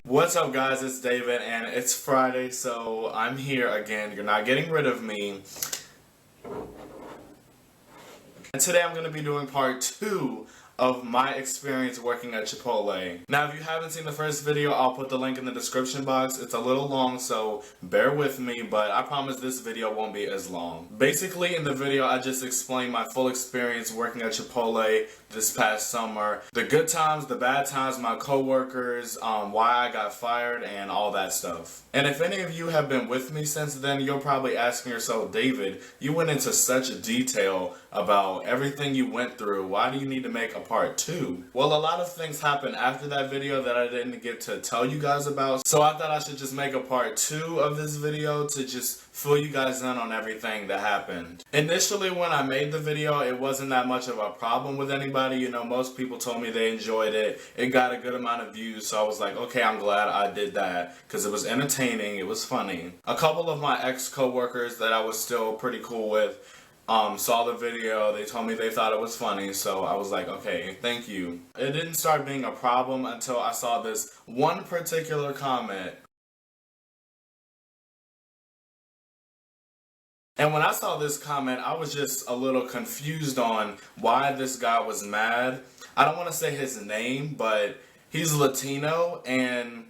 What's up, guys? It's David, and it's Friday, so I'm here again. You're not getting rid of me. And today I'm going to be doing part 2 of my experience working at Chipotle. Now, if you haven't seen the first video, I'll put the link in the description box. It's a little long, so bear with me, but I promise this video won't be as long. Basically, in the video, I just explained my full experience working at Chipotle this past summer. The good times, the bad times, my coworkers, why I got fired, and all that stuff. And if any of you have been with me since then, you're probably asking yourself, David, you went into such detail about everything you went through. Why do you need to make a part 2? Well, a lot of things happened after that video that I didn't get to tell you guys about. So I thought I should just make a part 2 of this video to just fill you guys in on everything that happened. Initially, when I made the video, it wasn't that much of a problem with anybody. You know, most people told me they enjoyed it. It got a good amount of views, so I was like, okay, I'm glad I did that because it was entertaining, it was funny. A couple of my ex-coworkers that I was still pretty cool with saw the video. They told me they thought it was funny, so I was like, okay, thank you. It didn't start being a problem until I saw this one particular comment. And when I saw this comment, I was just a little confused on why this guy was mad. I don't want to say his name, but he's Latino and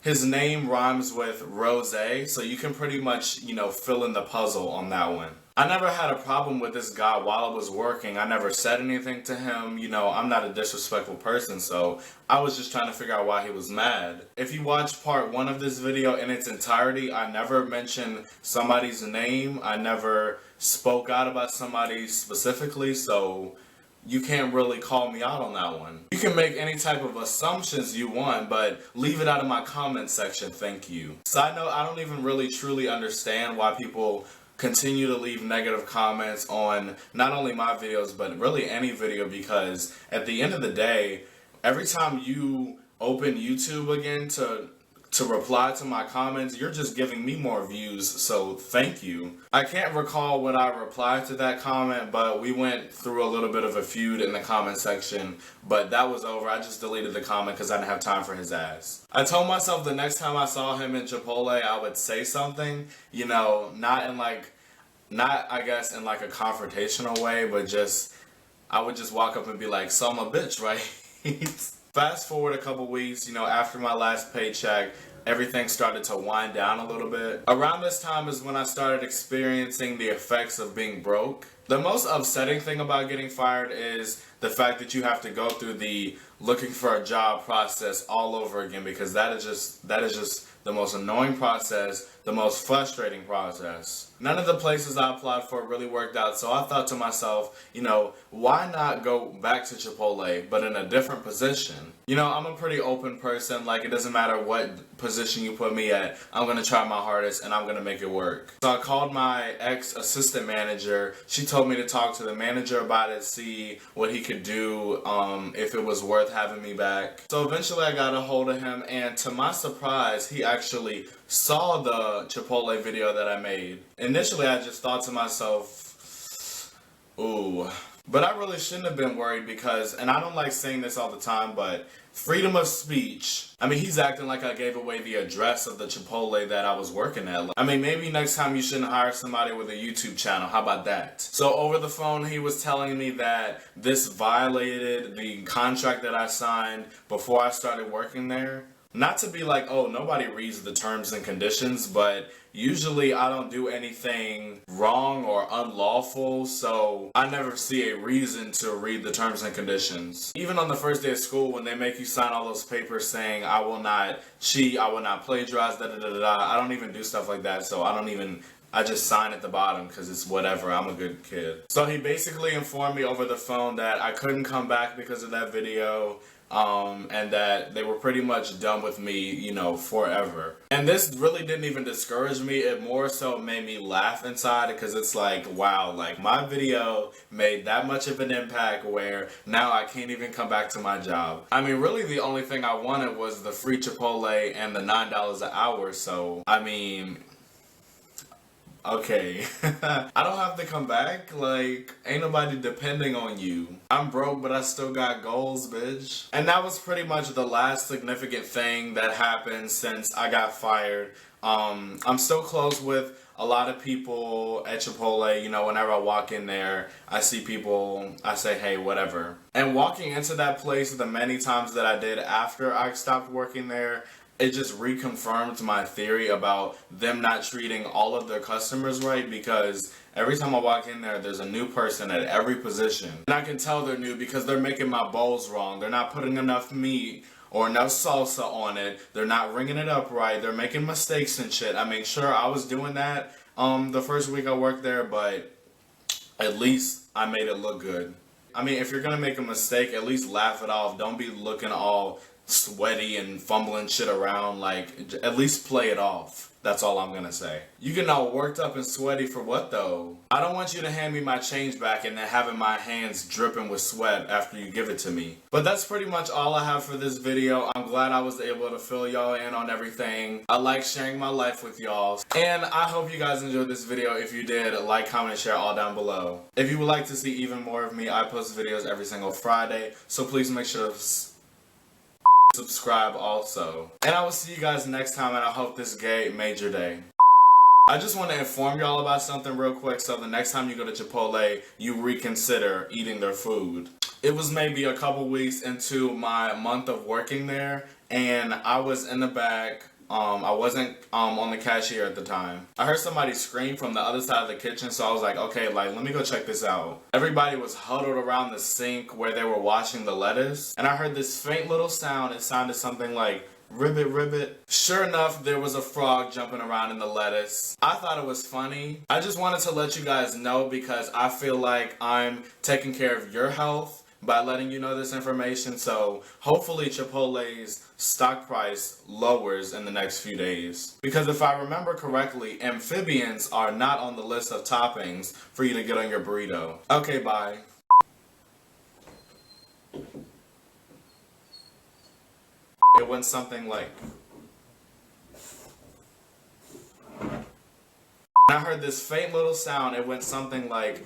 his name rhymes with rose, so you can pretty much, you know, fill in the puzzle on that one. I never had a problem with this guy while I was working. I never said anything to him. You know, I'm not a disrespectful person, so I was just trying to figure out why he was mad. If you watch part 1 of this video in its entirety, I never mentioned somebody's name. I never spoke out about somebody specifically, so you can't really call me out on that one. You can make any type of assumptions you want, but leave it out of my comment section, thank you. Side note, I don't even really truly understand why people continue to leave negative comments on not only my videos, but really any video, because at the end of the day, every time you open YouTube again to reply to my comments, you're just giving me more views, so thank you. I can't recall when I replied to that comment, but we went through a little bit of a feud in the comment section, but that was over. I just deleted the comment because I didn't have time for his ass. I told myself the next time I saw him in Chipotle, I would say something, you know, not I guess in like a confrontational way, but just, I would just walk up and be like, so I'm a bitch, right? Fast forward a couple weeks, you know, after my last paycheck, everything started to wind down a little bit. Around this time is when I started experiencing the effects of being broke. The most upsetting thing about getting fired is the fact that you have to go through the looking for a job process all over again, because that is just the most annoying process, the most frustrating process. None of the places I applied for really worked out, so I thought to myself, you know, why not go back to Chipotle, but in a different position? You know, I'm a pretty open person. Like, it doesn't matter what position you put me at, I'm gonna try my hardest and I'm gonna make it work. So I called my ex-assistant manager. She told me to talk to the manager about it, see what he could do, if it was worth having me back. So eventually I got a hold of him, and to my surprise, he actually saw the Chipotle video that I made. Initially, I just thought to myself, ooh. But I really shouldn't have been worried because, and I don't like saying this all the time, but freedom of speech. I mean, he's acting like I gave away the address of the Chipotle that I was working at. I mean, maybe next time you shouldn't hire somebody with a YouTube channel. How about that? So over the phone, he was telling me that this violated the contract that I signed before I started working there. Not to be like, oh, nobody reads the terms and conditions, but usually I don't do anything wrong or unlawful, so I never see a reason to read the terms and conditions. Even on the first day of school, when they make you sign all those papers saying, I will not cheat, I will not plagiarize, I don't even do stuff like that, so I just sign at the bottom because it's whatever, I'm a good kid. So he basically informed me over the phone that I couldn't come back because of that video, and that they were pretty much done with me, you know, forever. And this really didn't even discourage me. It more so made me laugh inside, because it's like, wow, like my video made that much of an impact where now I can't even come back to my job. I mean, really the only thing I wanted was the free Chipotle and the $9 an hour. So, I mean, Okay. I don't have to come back. Like, ain't nobody depending on you. I'm broke, but I still got goals, bitch. And that was pretty much the last significant thing that happened since I got fired. I'm still close with a lot of people at Chipotle. You know, whenever I walk in there, I see people, I say, hey, whatever. And walking into that place the many times that I did after I stopped working there, it just reconfirmed my theory about them not treating all of their customers right, because every time I walk in there, there's a new person at every position. And I can tell they're new because they're making my bowls wrong. They're not putting enough meat or enough salsa on it. They're not ringing it up right. They're making mistakes and shit. I mean, sure, I was doing that the first week I worked there, but at least I made it look good. I mean, if you're gonna make a mistake, at least laugh it off. Don't be looking all sweaty and fumbling shit around. Like, at least play it off. That's all I'm gonna say. You get all worked up and sweaty for what though? I don't want you to hand me my change back and then having my hands dripping with sweat after you give it to me. But that's pretty much all I have for this video. I'm glad I was able to fill y'all in on everything. I like sharing my life with y'all. And I hope you guys enjoyed this video. If you did, like, comment, and share all down below. If you would like to see even more of me, I post videos every single Friday. So please make sure to subscribe also. And I will see you guys next time, and I hope this made your day. I just want to inform y'all about something real quick, so the next time you go to Chipotle, you reconsider eating their food. It was maybe a couple weeks into my month of working there, and I was in the back. I wasn't on the cashier at the time. I heard somebody scream from the other side of the kitchen, so I was like, okay, like, let me go check this out. Everybody was huddled around the sink where they were washing the lettuce, and I heard this faint little sound. It sounded something like, ribbit, ribbit. Sure enough, there was a frog jumping around in the lettuce. I thought it was funny. I just wanted to let you guys know because I feel like I'm taking care of your health by letting you know this information. So hopefully Chipotle's stock price lowers in the next few days. Because if I remember correctly, amphibians are not on the list of toppings for you to get on your burrito. Okay, bye. It went something like... I heard this faint little sound. It went something like...